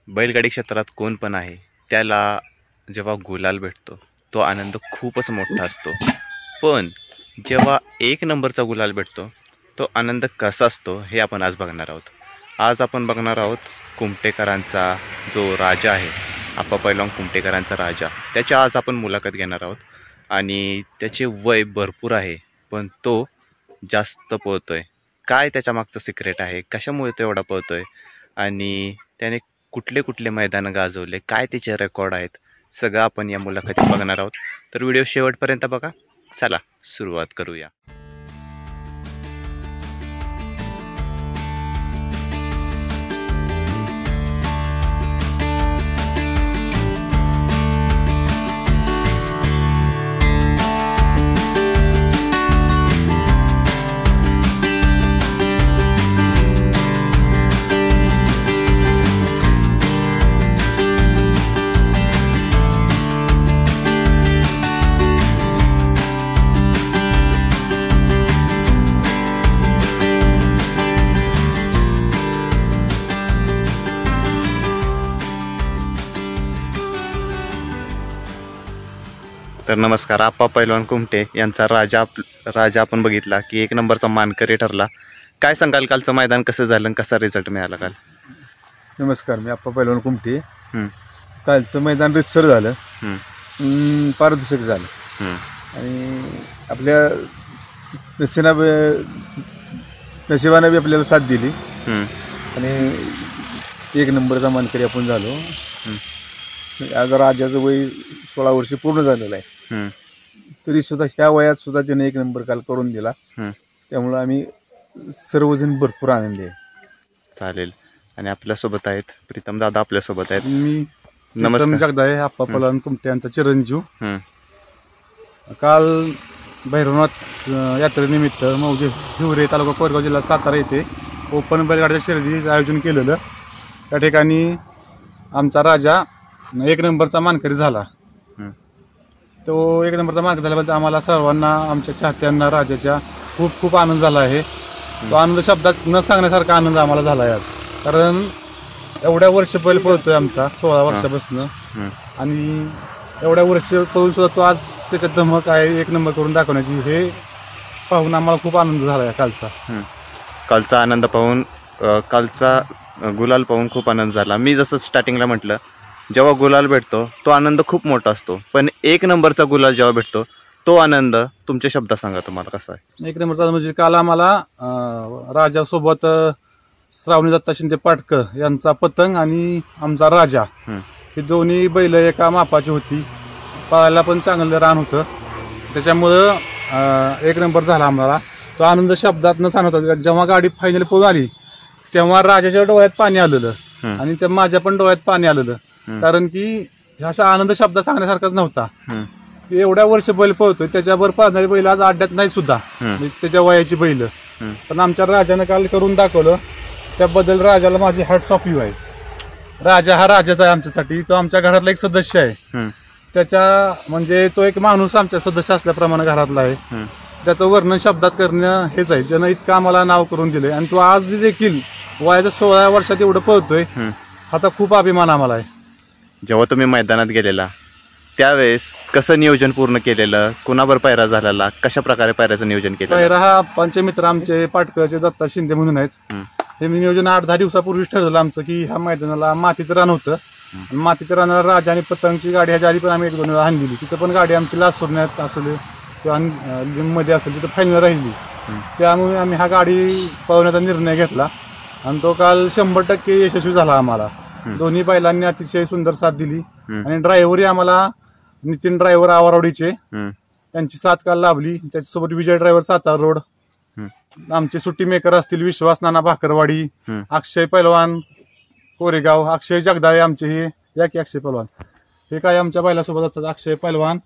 बैलगाडी क्षेत्रात कोण पण आहे त्याला जेव्हा गुलाल भेटतो तो आनंद खूपच मोठा असतो, पण जेव्हा एक नंबरचा गुलाल भेटतो तो आनंद कसा असतो हे आपण आज बघणार आहोत. आज आपण बघणार आहोत कुमटेकरांचा जो राजा आहे, आप्पा पैलवान कुमटेकरांचा राजा, त्याची आज आपण मुलाखत घेणार आहोत. आणि त्याचे वय भरपूर आहे पण तो जास्त पळतोय. काय त्याच्या मागचं सिक्रेट आहे, कशामुळे तो एवढा पळतोय आणि त्याने कुठले कुठले मैदानं गाजवले, काय त्याचे रेकॉर्ड आहेत, सगळं आपण या मुलाखतीत बघणार आहोत. तर व्हिडिओ शेवटपर्यंत बघा. चला सुरुवात करूया. तर नमस्कार. आप्पा पैलवान कुमटे यांचा राजा आपण बघितला की एक नंबरचा मानकरी ठरला. काय सांगाल, कालचं मैदान कसं झालं, कसा रिझल्ट मिळाला काल? नमस्कार, मी आप्पा पैलवान कुमटे. कालचं मैदान रितसर झालं, पारदर्शक झालं आणि आपल्या नशिबाने बी आपल्याला साथ दिली आणि एक नंबरचा मानकरी आपण झालो. आज राजाचं वय 16 वर्ष पूर्ण झालेलं आहे, तरी सुद्धा ह्या वयात सुद्धा त्याने एक नंबर काल करून दिला. त्यामुळे आम्ही सर्वजण भरपूर आनंदी आहे. चालेल. आणि आपल्यासोबत आहेत प्रीतम दादा, आपल्यासोबत आहेत. मी नमस्कार. जगदा आहे, आप्पा पैलवान कुमटे यांचा चिरंजीव. काल भैरवनाथ यात्रेनिमित्त मौजे हिवरे तालुका कोरेगाव जिल्हा सातारा येथे ओपन बैलगाड्याच्या शर्यतीचं आयोजन केलेलं. त्या ठिकाणी आमचा राजा एक नंबरचा मानकरी झाला. तो एक नंबरचा मानकरी झाल्याबद्दल आम्हाला सर्वांना, आमच्या चाहत्यांना राजाच्या खूप खूप आनंद झाला आहे. तो आनंद शब्दात न सांगण्यासारखा आनंद आम्हाला झाला आहे आज. कारण एवढ्या वर्ष पहिले पळतोय आमचा 16 वर्षापासून आणि एवढ्या वर्ष पळून सुद्धा तो आज त्याच्यात धमक आहे एक नंबर करून दाखवण्याची. हे पाहून आम्हाला खूप आनंद झाला आहे कालचा आनंद पाहून, कालचा गुलाल पाहून खूप आनंद झाला. मी जसं स्टार्टिंगला म्हटलं, जेव्हा गुलाल भेटतो तो आनंद खूप मोठा असतो, पण एक नंबरचा गुलाल जेव्हा भेटतो तो आनंद तुमच्या शब्दात सांगा तुम्हाला कसा आहे? एक नंबरचा म्हणजे काल आम्हाला राजासोबत श्रावणी दत्ता शिंदे पाटकर यांचा पतंग आणि आमचा राजा ही दोन्ही बैल एका मापाची होती. पळायला पण चांगलं रान होतं, त्याच्यामुळं एक नंबर झाला आम्हाला. तो आनंद शब्दात न सांगता, जेव्हा गाडी फायनल पळून आली तेव्हा राजाच्या डोळ्यात पाणी आलेलं आणि त्या माझ्या पण डोळ्यात पाणी आलेलं. कारण की असा आनंद शब्द सांगण्यासारखाच नव्हता. एवढ्या वर्ष बैल पळतोय, त्याच्यावर पाळणारी बैल आज अड्ड्यात नाही सुद्धा, त्याच्या वयाची बैल. पण आमच्या राजानं काल करून दाखवलं, त्याबद्दल राजाला माझी हॅट्स ऑफ यू आहे. राजा हा राजाचा आहे आमच्यासाठी. तो आमच्या घरातला एक सदस्य आहे. त्याच्या म्हणजे तो एक माणूस आमच्या सदस्य असल्याप्रमाणे घरातला आहे. त्याचं वर्णन शब्दात करणं हेच आहे. ज्यानं इतकं आम्हाला नाव करून दिलंय आणि तो आज देखील वयाच्या 16 वर्षात एवढं पळतोय, ह्याचा खूप अभिमान आम्हाला आहे. जेव्हा तुम्ही मैदानात गेलेला त्यावेळेस कसं नियोजन पूर्ण केलेलं, कुणावर पायरा झालेला, कशा प्रकारे पायऱ्याचं नियोजन केलं? पायरा हा पंचमित्र आमचे पाटकरचे दत्ता शिंदे म्हणून आहेत. हे नियोजन 8-10 दिवसापूर्वीच ठरवलं आमचं की ह्या मैदानाला मातीचं रान होतं. मातीच्या रानाला राजा आणि पतंगची गाडी ह्याच्या आधी पण आम्ही 1-2 वेळा आणलेली. तिथं पण गाडी आमची लासूरण्यात असेल किंवा लिंबमध्ये असेल तिथं फायनल राहिली. त्यामुळे आम्ही हा गाडी पळवण्याचा निर्णय घेतला आणि तो काल 100% यशस्वी झाला. आम्हाला दोन्ही बैलांनी अतिशय सुंदर साथ दिली आणि ड्रायव्हरही आम्हाला नितीन ड्रायव्हर आवारवाडीचे त्यांची साथ काल लाभली. त्याच्यासोबत विजय ड्रायव्हर सातारा रोड, आमचे सुट्टी मेकर असतील विश्वास नाना भाकरवाडी, अक्षय पैलवान कोरेगाव, अक्षय जगदाळे आमचे हे या की अक्षय पैलवान हे काय आमच्या बैलासोबत असतात. अक्षय पैलवान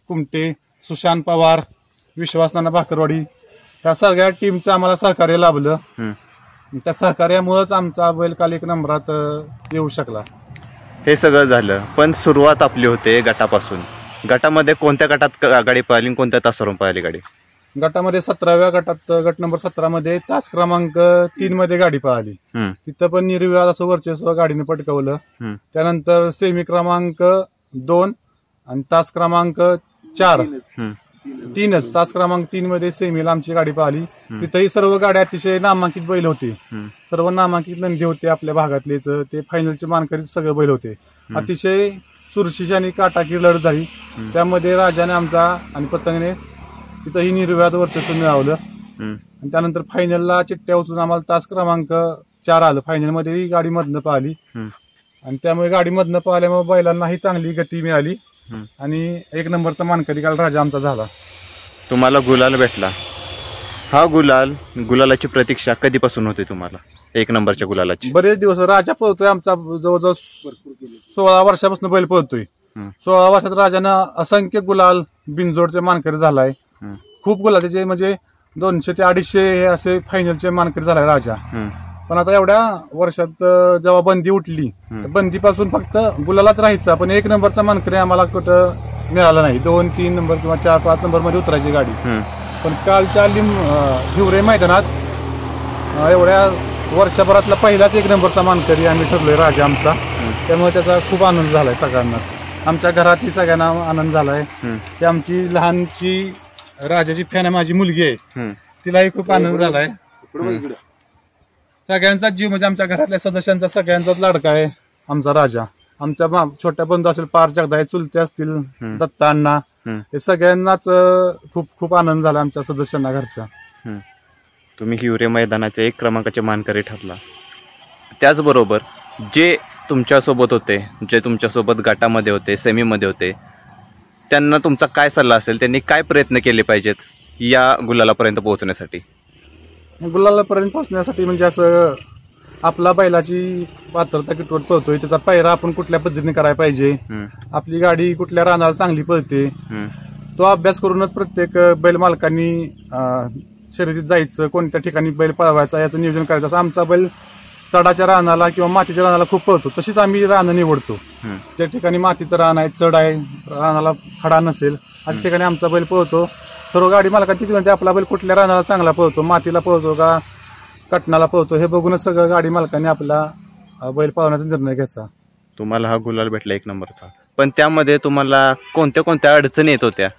कुमटे, सुशांत पवार, विश्वास नाना भाकरवाडी, ह्या सगळ्या टीमचं आम्हाला सहकार्य लाभलं. त्या सहकार्यामुळेच आमचा बैल काल एक नंबरात येऊ शकला. हे सगळं झालं, पण सुरुवात आपली होते गटापासून. गटामध्ये कोणत्या गटात गाडी पळाली, कोणत्या तासावरून पळाली गाडी? गटामध्ये 17व्या गटात गट नंबर 17 मध्ये तास क्रमांक 3 मध्ये गाडी पळाली. तिथं पण निर्विवाद असं वर्चस्व गाडीने पटकावलं. त्यानंतर सेमी क्रमांक 2 आणि तास क्रमांक 4 तीनच तास क्रमांक 3 मध्ये सेमीला आमची गाडी पळाली. तिथंही सर्व गाड्या अतिशय नामांकित बैल होते. सर्व नामांकित नंदी होते आपल्या भागातलेच. ते फायनलचे मानकरी सगळे बैल होते. अतिशय चुरशीची आणि काटाकी लढत झाली. त्यामध्ये राजाने आमचा आणि पतंगने तिथंही निर्विवाद वर्चस्व मिळवलं. आणि त्यानंतर फायनलला चिठ्ठ्या उचलून आम्हाला तास क्रमांक 4 आलं. फायनलमध्येही गाडी मधनं पळाली आणि त्यामुळे गाडी मधनं पळाल्यामुळे बैलांनाही चांगली गती मिळाली आणि 1 नंबरचा मानकरी काल राजा आमचा झाला. तुम्हाला गुलाल भेटला. हा गुलालाची प्रतीक्षा कधीपासून होती तुम्हाला? 1 नंबरच्या गुलालाची बरेच दिवस. राजा पळतोय आमचा जवळजवळ 16 वर्षापासून बैल पळतोय. 16 वर्षात राजानं असंख्य गुलाल बिनजोडचे मानकरी झालाय. खूप गुलाल त्याचे म्हणजे 200 ते 250 हे असे फायनलचे मानकरी झालाय राजा. पण आता एवढ्या वर्षात जेव्हा बंदी उठली बंदीपासून फक्त गुलालात राहायचा. पण 1 नंबरचा मानकरी आम्हाला कुठं मिळाला नाही. 2, 3 नंबर किंवा 4, 5 नंबर मध्ये उतरायची गाडी. पण कालच्या हिवरे मैदानात एवढ्या वर्षभरातला पहिलाच 1 नंबरचा मानकरी आम्ही ठरलोय राजा आमचा. त्यामुळे त्याचा खूप आनंद झालाय सगळ्यांनाच. आमच्या घरातही सगळ्यांना आनंद झालाय. की आमची लहानची राजाची फॅन आहे माझी मुलगी आहे. तिलाही खूप आनंद झालाय. सगळ्यांचा जीव म्हणजे आमच्या घरातल्या सदस्यांचा सगळ्यांचाच लाडका आहे आमचा राजा. आमच्या छोट्या बंधू असेल पार जगदाय, चुलते असतील दत्ता अण्णा, हे सगळ्यांनाच खूप खूप आनंद झाला आमच्या सदस्यांना घरच्या. तुम्ही हिवरे मैदानाचे 1 क्रमांकाचे मानकरी ठरला. त्याचबरोबर जे तुमच्यासोबत होते, जे तुमच्यासोबत गटामध्ये होते, सेमीमध्ये होते, त्यांना तुमचा काय सल्ला असेल? त्यांनी काय प्रयत्न केले पाहिजेत या गुलालापर्यंत पोहोचण्यासाठी? गुलालापर्यंत पोहोचण्यासाठी म्हणजे असं आपला बैलाची पात्रता कितवत पळतोय, त्याचा पायरा आपण कुठल्या पद्धतीने करायला पाहिजे, आपली गाडी कुठल्या रानाला चांगली पळते, तो अभ्यास करूनच प्रत्येक बैल मालकांनी शर्यतीत जायचं, कोणत्या ठिकाणी बैल पळवायचा याचं नियोजन करायचं. असं आमचा बैल चढाच्या रानाला किंवा मातीच्या रानाला खूप पळतो, तशीच आम्ही रानं निवडतो. ज्या ठिकाणी मातीचं रान आहे, चढ आहे, रानाला खडा नसेल अशा ठिकाणी आमचा बैल पळतो. सर्व गाडी मालकांची म्हणते आपला बैल कुठल्या रानाला चांगला पळतो, मातीला पळतो का कटनाला पळतो, हे बघूनच सगळं गाडी मालकांनी आपला बैल पळवण्याचा निर्णय घ्यायचा. तुम्हाला हा गुलाल भेटला 1 नंबरचा, पण त्यामध्ये तुम्हाला कोणत्या कोणत्या अडचणी येत होत्या?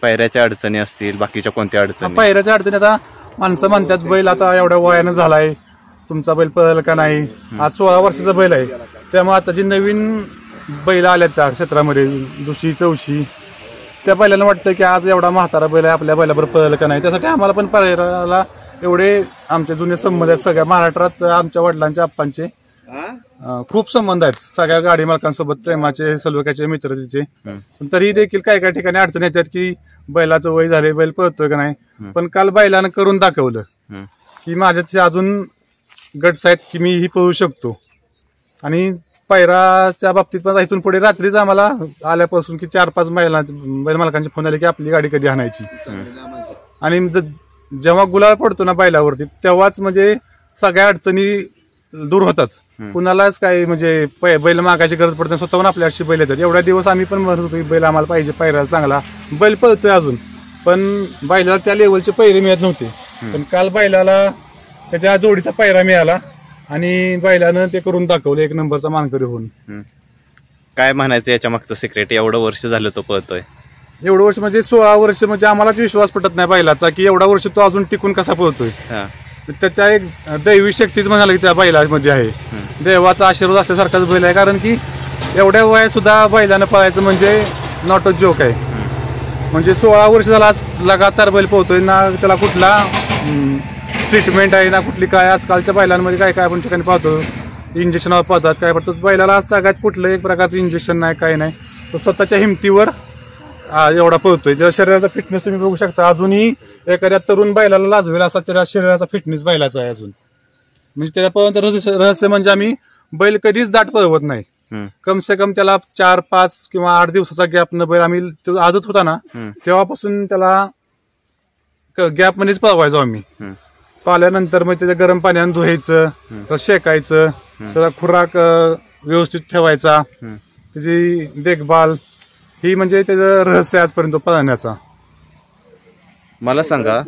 पायऱ्याच्या अडचणी असतील, बाकीच्या कोणत्या अडचणी? पायऱ्याच्या अडचणी आता माणसं म्हणतात बैल आता एवढ्या वयानं झालाय, तुमचा बैल पळेल का नाही. आज 16 वर्षाचा बैल आहे, त्यामुळे आता जी नवीन बैल आल्यात त्या क्षेत्रामध्ये 200, 400, त्या बैलांना वाटतं की आज एवढा म्हातारा बैल आहे, आपल्या बैलाबरोबर पळेल का नाही. त्यासाठी आम्हाला पण पायऱ्याला एवढे आमचे जुने संबंध आहेत. सगळ्या महाराष्ट्रात आमच्या वडिलांच्या आप्पांचे खूप संबंध आहेत सगळ्या गाडी मालकांसोबत, प्रेमाचे, सलोख्याचे, मित्रतेचे. पण तरी देखील काही काही ठिकाणी अडचणी येतात की बैलाचं वय झाले, बैल पळतोय का नाही. पण काल बैलानं करून दाखवलं की माझ्याचे अजून गट्स आहेत की मी ही पळू शकतो. आणि पायराच्या बाबतीत पण इथून पुढे रात्रीच आम्हाला आल्यापासून की 4-5 बैल मालकांचे फोन आले की आपली गाडी कधी आणायची. आणि जेव्हा गुलाल पडतो ना बैलावरती तेव्हाच म्हणजे सगळ्या अडचणी दूर होतात. कुणालाच काही म्हणजे बैल मागायची गरज पडते, स्वतःहून आपल्याशी बैल येतात. एवढ्या दिवस आम्ही पण म्हणत होतो की बैल आम्हाला पाहिजे, पायरा चांगला. बैल पळतोय अजून, पण बैलाला त्या लेवलचे पैरे मिळत नव्हते. पण काल बैलाला त्याच्या जोडीचा पायरा मिळाला आणि बैलानं ते करून दाखवलं 1 नंबरचा मानकरी होऊन. काय म्हणायचं याच्या मागचं सिक्रेट? एवढं वर्ष झालं तो पळतोय. एवढं वर्ष म्हणजे 16 वर्ष म्हणजे आम्हालाच विश्वास पटत नाही बैलाचा की एवढा वर्ष तो अजून टिकून कसा पळतोय. त्याच्या एक दैवी शक्तीच म्हणाला की त्या बैलामध्ये आहे, देवाचा आशीर्वाद असल्यासारखाच बैल आहे. कारण की एवढ्या वयात सुद्धा बैलानं पळायचं म्हणजे नॉट अ जोक आहे. म्हणजे 16 वर्ष झाला आज लगातार बैल पळतोय ना, त्याला कुठला ट्रीटमेंट आहे ना कुठली काय. आजकालच्या बैलांमध्ये काय काय आपण ठिकाणी पाहतो इंजेक्शन पाहतात, काय पडतो बैलाला आज सगळ्यात कुठलं एक प्रकारचं इंजेक्शन नाही, काय नाही. तो स्वतःच्या हिमतीवर एवढा पळतोय. त्याच्या शरीराचा फिटनेस तुम्ही बघू शकता, अजूनही एखाद्या तरुण बैलाला लाजवेल असा त्याच्या शरीराचा फिटनेस बैलाचा आहे अजून. म्हणजे त्याला पळवण्याचं रहस्य म्हणजे आम्ही बैल कधीच दाट पळवत नाही. कम से कम त्याला 4, 5 किंवा 8 दिवसाचा गॅप न बैल आम्ही आदत होता ना तेव्हापासून त्याला गॅप मध्येच पळवायचो आम्ही. पाल्यानंतर मग त्याच्या गरम पाण्याने धुवायचं, त्याला शेकायचं, त्याचा खुराक व्यवस्थित ठेवायचा, त्याची देखभाल, ही म्हणजे त्याचं रहस्य आजपर्यंत पळण्याचा. मला सांगा,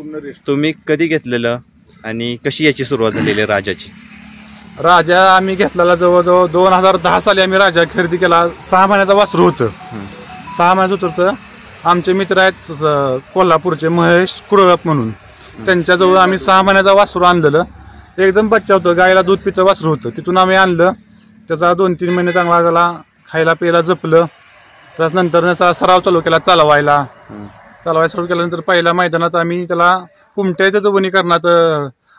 तुम्ही कधी घेतलेलं आणि कशी याची सुरुवात झालेली राजाची? राजा आम्ही घेतलेला जवळजवळ 2010 साली आम्ही राजा खरेदी केला. 6 महिन्याचा वासरू होतं. 6 महिन्याचं होतं. आमचे मित्र आहेत कोल्हापूरचे महेश कुळप म्हणून, त्यांच्याजवळ आम्ही 6 महिन्याचा वासरू आणलेलं. एकदम बच्चा होतं, गायला दूध पितं वासरू होतं. तिथून आम्ही आणलं. त्याचा 2-3 महिने चांगला त्याला खायला प्यायला जपलं. त्यानंतर सराव चालू केला चालवायला सुरू केल्यानंतर पहिल्या मैदानात आम्ही त्याला कुमट्याच्या वनीकरणात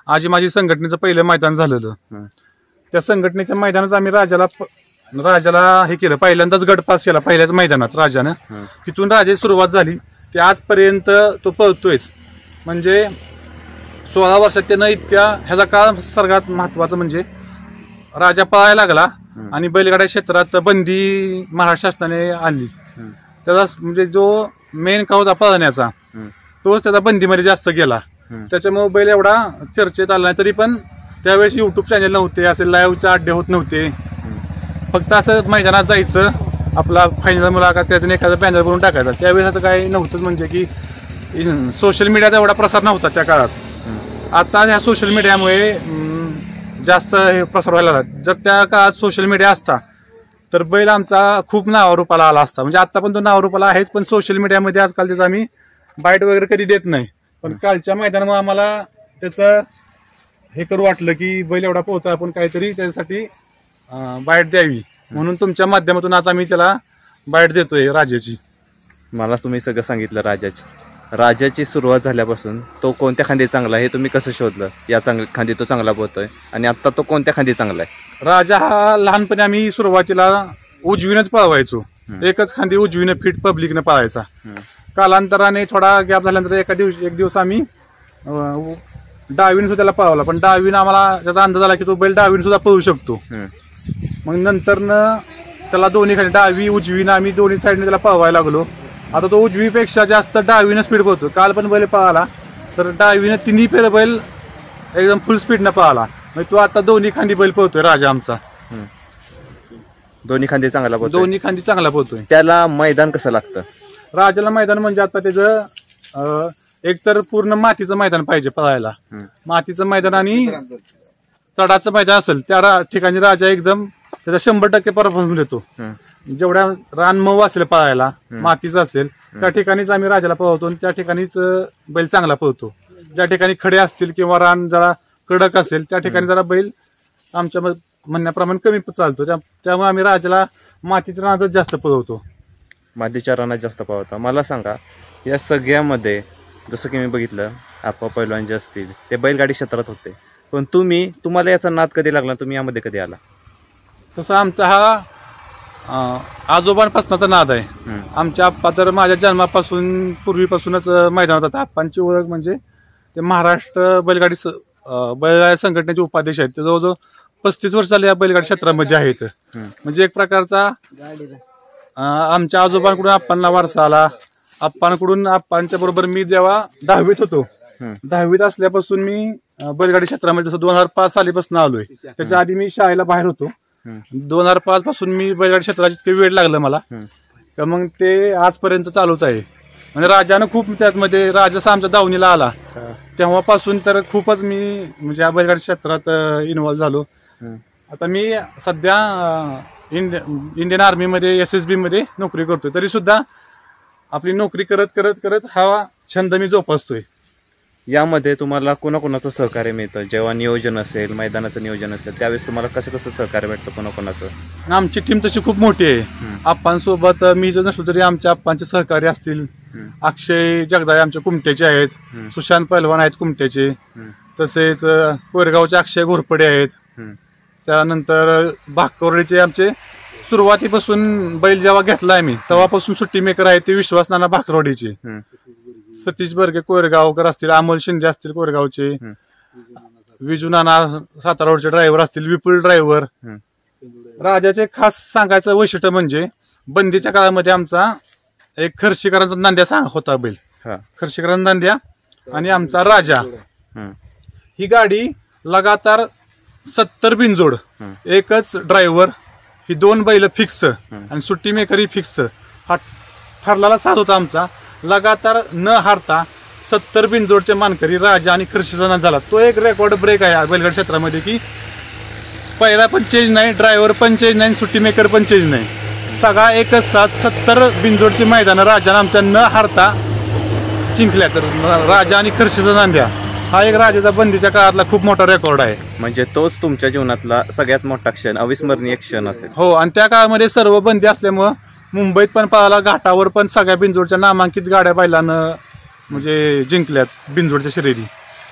आजी माझी संघटनेचं पहिलं मैदान झालेलं. त्या संघटनेच्या मैदानात आम्ही राजाला हे केलं, पहिल्यांदाच गट पास केला पहिल्याच मैदानात राजानं. तिथून राजाची सुरुवात झाली. ते आजपर्यंत तो पळतोयच. म्हणजे 16 वर्षात त्यानं इतक्या ह्याचा काळ सर्वात महत्वाचं म्हणजे राजा पळायला लागला आणि बैलगाड्या क्षेत्रात बंदी महाराष्ट्र शासनाने आणली. त्याचा म्हणजे जो मेन का होता पळण्याचा तोच त्याचा बंदीमध्ये जास्त गेला. त्याच्यामुळे बैल एवढा चर्चेत आला नाही. तरी पण त्यावेळेस युट्यूब चॅनल नव्हते, असे लाईव्हचे अड्डे होत नव्हते. फक्त असं मैदानात जायचं, आपला फायनल मुलाखत त्याचं एखादा पॅनल करून टाकायचा. त्यावेळेस असं काही नव्हतंच, म्हणजे की सोशल मीडियाचा एवढा प्रसार नव्हता त्या काळात. आता ह्या सोशल मीडियामुळे जास्त हे प्रसार व्हायला लागला. जर त्या काळात सोशल मीडिया असता तर बैल आमचा खूप नावारूपाला आला असता. म्हणजे आता पण तो नावारूपाला आहेच, पण सोशल मीडियामध्ये आजकाल त्याचं आम्ही बाईट वगैरे कधी देत नाही. पण कालच्या मैदानामुळे आम्हाला त्याचं हे करू वाटलं की बैल एवढा पोहता, आपण काहीतरी त्यासाठी बाईट द्यावी, म्हणून तुमच्या माध्यमातून आज आम्ही त्याला बाईट देतोय राजाची. मला तुम्ही सगळं सांगितलं राजाची सुरुवात झाल्यापासून तो कोणत्या खांदी चांगला हे तुम्ही कसं शोधलं? या खांदी तो चांगला पोहतोय आणि आता तो कोणत्या खांदी चांगला आहे? राजा हा लहानपणी आम्ही सुरुवातीला उजवीनच पळवायचो. एकच खांदी उजवीनं फिट पब्लिकनं पळायचा. कालांतराने थोडा गॅप झाल्यानंतर एक दिवस आम्ही डावीनं सुद्धा त्याला पळवला. पण डावीनं आम्हाला त्याचा अंदाज आला की तो बैल डावीनं सुद्धा पळू शकतो. मग नंतरनं त्याला दोन्ही खाली डावी उजवीनं आम्ही दोन्ही साईडने त्याला पळवायला लागलो. आता तो उजवीपेक्षा जास्त डावीनं स्पीड पळतो. काल पण बैल पळाला तर डावीनं 3 फेर बैल एकदम फुल स्पीडनं पळाला. म्हणजे तो आता दोन्ही खांदी बैल पळतोय राजा आमचा. दोन्ही खांदी चांगला पळतोय. त्याला मैदान कसं लागतं? राजाला मैदान म्हणजे आता त्याचं एकतर पूर्ण मातीचं मैदान पाहिजे पळायला. मातीचं मैदान आणि चढाचं मैदान असेल त्या ठिकाणी राजा एकदम त्याचा 100% परफॉर्मन्स देतो. जेवढ्या रान मऊ असेल पळायला, मातीचं असेल त्या ठिकाणीच आम्ही राजाला पळवतो आणि त्या ठिकाणीच बैल चांगला पळतो. ज्या ठिकाणी खडे असतील किंवा रान जरा कडक असेल त्या ठिकाणी जरा बैल आमच्या म्हणण्याप्रमाणे कमी चालतो. त्यामुळे आम्ही राजाला मातीच्या रानातच जास्त पळवतो. मातीच्या रानात जास्त पळवता. मला सांगा, या सगळ्यामध्ये जसं की मी बघितलं आप्पा पैलवान जे असतील ते बैलगाडी क्षेत्रात होते, पण तुम्हाला याचा नाद कधी लागला? तुम्ही यामध्ये कधी आला? तसं आमचा हा आजोबांपासूनचा नाद आहे. आमच्या आप्पा तर माझ्या जन्मापासून पूर्वीपासूनच मैदानात होता. आप्पांची ओळख म्हणजे ते महाराष्ट्र बैलगाडी संघटनेचे उपाध्यक्ष आहेत. ते जवळजवळ 35 वर्ष झाले या बैलगाडी क्षेत्रामध्ये आहेत. म्हणजे एक प्रकारचा आमच्या आजोबांकडून आप्पांना वारसा आला. आप्पांच्या बरोबर मी जेव्हा 10वीत होतो, 10वीत असल्यापासून मी बैलगाडी क्षेत्रामध्ये जसं 2005 सालीपासून आलोय. त्याच्या आधी मी शाळेला बाहेर होतो. 2005 पासून मी बैलगाडी क्षेत्रात इतके वेळ लागलं मला, तर मग ते आजपर्यंत चालूच आहे. म्हणजे राजानं खूप त्यामध्ये राजा आमच्या दावणीला आला तेव्हापासून तर खूपच मी म्हणजे या बैलगाडी क्षेत्रात इन्व्हॉल्व्ह झालो. आता मी सध्या इंडियन आर्मीमध्ये SSB मध्ये नोकरी करतोय. तरी सुद्धा आपली नोकरी करत करत करत हा छंद मी जोपासतोय. यामध्ये तुम्हाला कोणाकोणाचं सहकार्य मिळतं? जेव्हा नियोजन असेल, मैदानाचं नियोजन असेल, त्यावेळेस तुम्हाला कसं सहकार्य भेटतं कोणाकोणाचं? आमची टीम तशी खूप मोठी आहे. आप्पांसोबत मी जर नसलो तरी आमच्या आप्पांचे सहकारी असतील. अक्षय जगदाळे आमच्या कुमट्याचे आहेत, सुशांत पैलवान आहेत कुमट्याचे, तसेच कोरेगावचे अक्षय घोरपडे आहेत. त्यानंतर भाकरवडीचे आमचे सुरुवातीपासून बैल जेव्हा घेतलाय मी तेव्हापासून सुट्टी मेकर आहे ते विश्वास नाना भाकरवडीचे, सतीश बर्गे कोरेगावकर असतील, अमोल शिंदे असतील कोरेगावचे, विजू नाना सातारावरचे ड्रायव्हर असतील, विपुल ड्रायव्हर. राजाचे खास सांगायचं वैशिष्ट्य म्हणजे बंदीच्या काळामध्ये आमचा एक खर्शीकरांचा नांद्या होता बैल, खर्शीकरांचा नांद्या आणि आमचा राजा. ही गाडी लगातार 70 बिनजोड, एकच ड्रायव्हर, ही 2 बैल फिक्स आणि सुट्टी मेकर ही फिक्स. हा ठरलेला साथ होता आमचा. लगातार न हारता 70 बिनजोडचे मानकरी राजा आणि खर्शीचा झाला. तो एक रेकॉर्ड ब्रेक आहे बैलगाडी क्षेत्रामध्ये की पहिला पण चेंज नाही, ड्रायव्हर पण चेंज नाही, सुट्टी मेकर पण चेंज नाही, सगळा एकच साथ 70 बिनजोडची मैदानं राजानं आमच्या न हारता जिंकल्या. तर राजा आणि खर्शीचा नांद्या हा एक राजाचा बंदीच्या काळातला खूप मोठा रेकॉर्ड आहे. म्हणजे तोच तुमच्या जीवनातला सगळ्यात मोठा क्षण, अविस्मरणीय क्षण असेल. हो, आणि त्या काळामध्ये सर्व बंदी असल्यामुळं मुंबईत पण पळाला, घाटावर पण सगळ्या बिनजोडच्या नामांकित गाड्या बैलानं म्हणजे जिंकल्यात बिनजोडच्या शर्यती.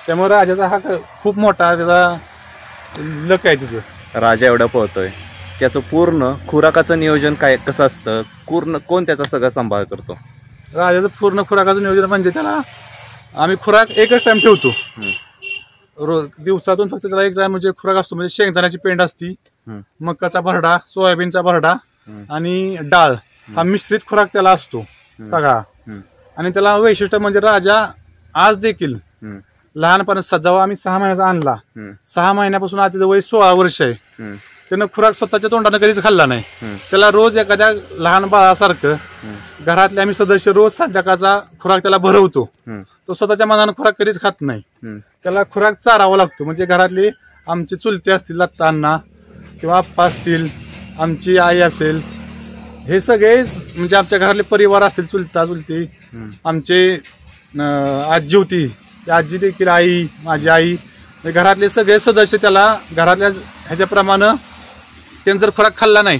त्यामुळे राजाचा हा खूप मोठा त्याचा लक आहे. तिचं राजा एवढा पळतोय, त्याचं पूर्ण खुराकाचं नियोजन काय कसं असतं, पूर्ण कोण त्याचा सगळा सांभाळ करतो? राजाचं पूर्ण खुराकाचं नियोजन म्हणजे त्याला आम्ही खुराक एकच टाइम ठेवतो. रोज दिवसातून फक्त त्याला एक टाइम म्हणजे खुराक असतो, म्हणजे शेंगदाण्याची पेंड असती, मकाचा भरडा, सोयाबीनचा भरडा आणि डाळ हा मिश्रित खुराक त्याला असतो सगळा. आणि त्याला वैशिष्ट्य म्हणजे राजा आज देखील लहानपणी जेव्हा आम्ही 6 महिन्याचा आणला, 6 महिन्यापासून आज त्याचं वय 16 वर्ष आहे, त्यानं खुराक स्वतःच्या तोंडानं कधीच खाल्ला नाही. त्याला रोज एखाद्या लहान बाळासारखं घरातले आम्ही सदस्य रोज संध्याकाळचा खुराक त्याला भरवतो. तो स्वतःच्या मनानं खुराक कधीच खात नाही, त्याला खुराक चारावा लागतो. म्हणजे घरातली आमची चुलते असतील, लत्ता अण्णा किंवा आप्पा असतील, आमची आई असेल, हे सगळे म्हणजे आमच्या घरातले परिवार असतील, चुलता चुलती, आमचे आजी होती, आजी देखील आई, माझी आई, घरातले सगळे सदस्य त्याला घरातल्या ह्याच्याप्रमाणे त्यानं जर खुराक खाल्ला नाही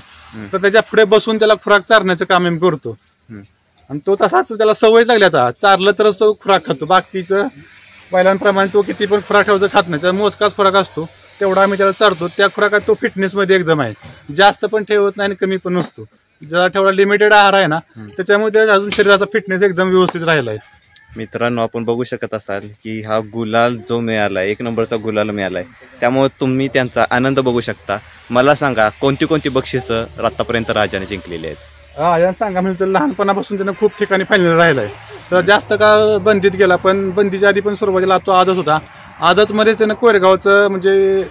तर त्याच्या पुढे बसून त्याला खुराक चारण्याचं काम आम्ही करतो. आणि तो तसाच त्याला सवय लागली, आता चारलं तरच तो खुराक खातो. बाकीचं बैलांप्रमाणे तो किती पण खुराक ठेवतो खात नाही, त्याला मोजकाच खुराक असतो, तेवढा आम्ही त्याला चारतो. त्या खुराकात तो फिटनेसमध्ये एकदम आहे, जास्त पण ठेवत नाही आणि कमी पण नसतो. ज्याला तेवढा लिमिटेड आहार आहे ना, त्याच्यामुळे अजून शरीराचा फिटनेस एकदम व्यवस्थित राहिला आहे. मित्रांनो, आपण बघू शकत असाल की हा गुलाल जो मिळालाय, 1 नंबरचा गुलाल मिळालाय, त्यामुळे तुम्ही त्यांचा आनंद बघू शकता. मला सांगा, कोणती कोणती बक्षिसं आतापर्यंत राजाने जिंकलेली आहेत? राजाने सांगा म्हणजे तर लहानपणापासून त्यानं खूप ठिकाणी फायनल राहिलाय. तर जास्त काळ बंदीत गेला, पण बंदीच्या आधी पण सुरुवातीला तो आदत होता. आदतमध्ये त्यानं कोरेगावचं म्हणजे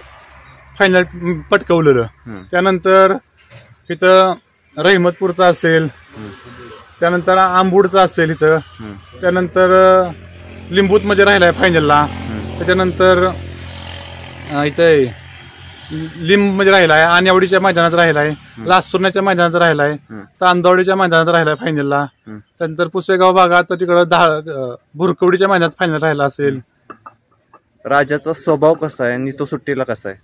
फायनल पटकवलेलं. त्यानंतर इथं रहिमतपूरचा असेल, त्यानंतर आंबूडचा असेल इथं, त्यानंतर लिंबूतमध्ये राहिलाय फायनलला, त्याच्यानंतर इथं लिंबमध्ये राहिलाय, आणेवाडीच्या मैदानात राहिलाय, लासुरण्याच्या मैदानात राहिलाय, तांदवडीच्या मैदानात राहिलाय फायनलला, त्यानंतर पुसेगाव भागात तिकडं भुरकवडीच्या मैदानात फायनल राहिला असेल. राजाचा स्वभाव कसा आहे आणि तो सुट्टीला कसा आहे?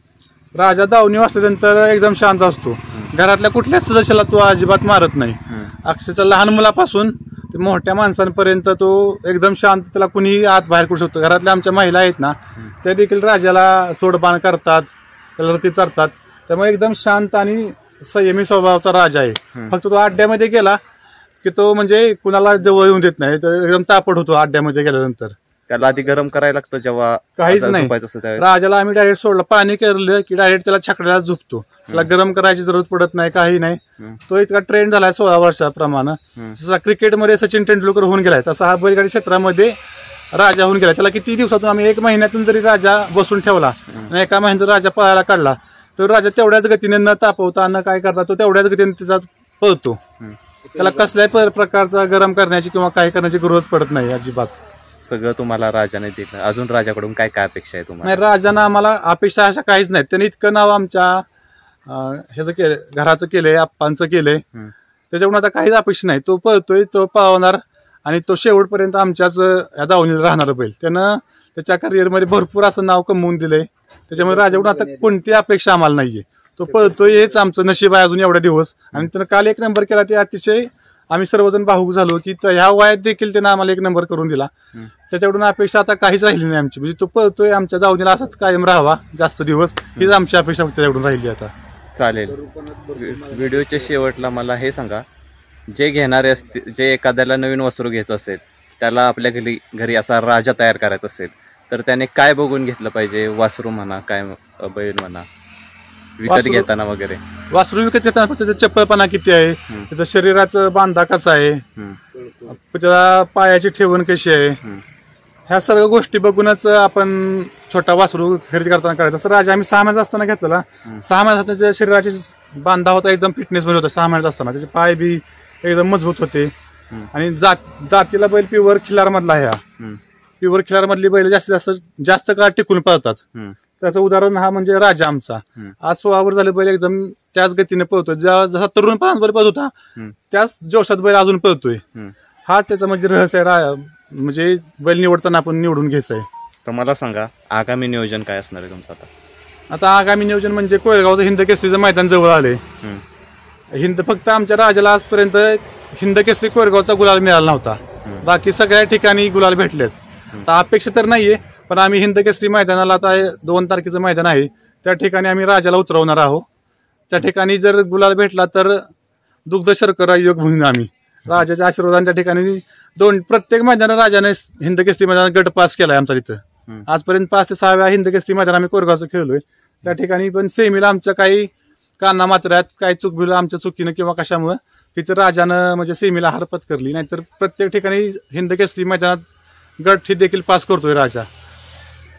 राजा दावणी वाचल्यानंतर एकदम शांत असतो. घरातल्या कुठल्याच सदस्याला तो अजिबात मारत नाही. अक्षरशः लहान मुलापासून ते मोठ्या माणसांपर्यंत तो एकदम शांत, त्याला कुणीही आत बाहेर करू शकतो. घरातल्या आमच्या महिला आहेत ना, त्या देखील राजाला सोडबाण करतात, त्याला रती चारतात. त्यामुळे एकदम शांत आणि संयमी स्वभावाचा राजा आहे. फक्त तो अड्ड्यामध्ये गेला की तो म्हणजे कुणाला जवळ येऊन देत नाही, तर एकदम तापड होतो अड्ड्यामध्ये गेल्यानंतर. त्याला आधी गरम करायला लागतं जेव्हा काहीच नाही. राजाला आम्ही डायरेक्ट सोडलं, पाणी केलं की डायरेक्ट त्याला छकड्याला झोपतो. त्याला गरम करायची जरूरत पडत नाही, काही नाही. तो इतका ट्रेंड झालाय 16 वर्षाप्रमाणे. जसा क्रिकेटमध्ये सचिन तेंडुलकर होऊन गेलाय, तसा हा बैलगाडी क्षेत्रामध्ये राजा होऊन गेला. त्याला किती दिवसातून आम्ही 1 महिन्यातून जरी राजा बसून ठेवला आणि 1 महिन्यात राजा पळायला काढला, तर राजा तेवढ्याच गतीने न तापवता न काय करता तो तेवढ्याच गतीने त्याचा पळतो. त्याला कसल्याही प्रकारचा गरम करण्याची किंवा काय करण्याची गरज पडत नाही अजिबात. सगळं तुम्हाला राजाने दिलं. अजून राजाकडून काय काय अपेक्षा आहे तुम्हाला? नाही, राजानं आम्हाला अपेक्षा अशा काहीच नाही. त्याने इतकं नाव आमच्या ह्याचं केलं, घराचं केलंय, आप्पांचं केलंय, त्याच्याकडून आता काहीच अपेक्षा नाही. तो पळतोय, तो पळवणार आणि तो शेवटपर्यंत आमच्याच या दावणीला राहणार बैल. त्यानं त्याच्या करिअरमध्ये भरपूर असं नाव कमवून दिलंय. त्याच्यामुळे राजाकडून आता कोणती अपेक्षा आम्हाला नाहीये. तो पळतोय, हेच आमचं नशीब आहे अजून एवढे दिवस. आणि त्यानं काल 1 नंबर केला, ते अतिशय आम्ही सर्वजण भावूक झालो की ह्या वयात देखील त्यानं आम्हाला 1 नंबर करून दिला. त्याच्याकडून अपेक्षा आता काहीच राहिली नाही आमची. म्हणजे तो पळतोय, आमच्या दावणीला असाच कायम राहावा जास्त दिवस, हीच आमची अपेक्षा त्याच्याकडून राहिली आता. चालेल. व्हिडिओच्या शेवटला मला हे सांगा, जे घेणारे असतील, जे एखाद्याला नवीन वासरू घ्यायचं असेल, त्याला आपल्या घरी असा राजा तयार करायचा असेल, तर त्याने काय बघून घेतलं पाहिजे? वासरू म्हणा, काय बैल म्हणा, विकत घेताना वगैरे. वासरू विकत घेताना फक्त त्याचा चप्पलपणा किती आहे, त्याचं शरीराचं बांधा कसा आहे, त्याला पायाची ठेवण कशी आहे, ह्या सर्व गोष्टी बघूनच आपण छोटा वासरू खरेदी करताना करायचा. असं राजा आम्ही 6 महिन्याचा असताना घेतलेला. 6 महिन्यात त्याच्या शरीराची बांधा होता एकदम फिटनेस मध्ये होता. 6 महिन्यात असताना त्याचे पाय बी एकदम मजबूत होते. आणि जातीला बैल प्युअर खिलार मधला ह्या प्युअर खिलारमधली बैल जास्त काळ टिकून पळतात. हम्म. त्याचं उदाहरण हा म्हणजे राजा आमचा. आज 16 वर्ष झाले बैल एकदम त्याच गतीने पळतोय. जसा तरुण बैल पळत होता त्याच जोशात बैल अजून पळतोय. हा त्याचं म्हणजे रहस्य आहे. म्हणजे बैल निवडताना आपण निवडून घ्यायचं आहे. तर मला सांगा आगामी नियोजन काय असणार आहे तुमचं आता आगामी नियोजन म्हणजे कोयगावचं हिंद केसरीचं मैदान जवळ आले. हिंद फक्त आमच्या राजाला आजपर्यंत हिंद केसरी कोयगावचा गुलाल मिळाला नव्हता. बाकी सगळ्या ठिकाणी गुलाल भेटलेत. तर अपेक्षा तर नाहीये, पण आम्ही हिंद केसरी मैदानाला आता 2 तारखेचं मैदान आहे त्या ठिकाणी आम्ही राजाला उतरवणार आहोत. त्या ठिकाणी जर गुलाल भेटला तर दुग्ध शर्करा योग म्हणून आम्ही राजाच्या आशीर्वादाने त्या ठिकाणी प्रत्येक मैदानात राजाने हिंद केसरी मैदानात गट पास केलाय आमचा तिथं. आजपर्यंत 5 ते 6 वेळा हिंद केसरी मैदान आम्ही कोरगावचं खेळलोय. त्या ठिकाणी पण सेमीला आमच्या काही काना मात्र आहेत, काही चूक बिल आमच्या चुकीनं किंवा कशामुळे तिथं राजानं म्हणजे सेमीला हार पत्करली. नाहीतर प्रत्येक ठिकाणी हिंद केसरी मैदानात गट ही देखील पास करतोय राजा.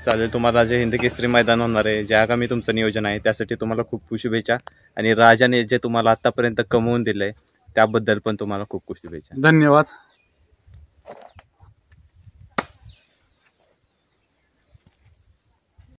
चालेल. तुम्हाला जे हिंद केसरी मैदान होणार आहे, जे आगामी तुमचं नियोजन आहे त्यासाठी तुम्हाला खूप खूप शुभेच्छा. आणि राजाने जे तुम्हाला आतापर्यंत कमवून दिलंय त्याबद्दल पण तुम्हाला खूप खूप शुभेच्छा. धन्यवाद.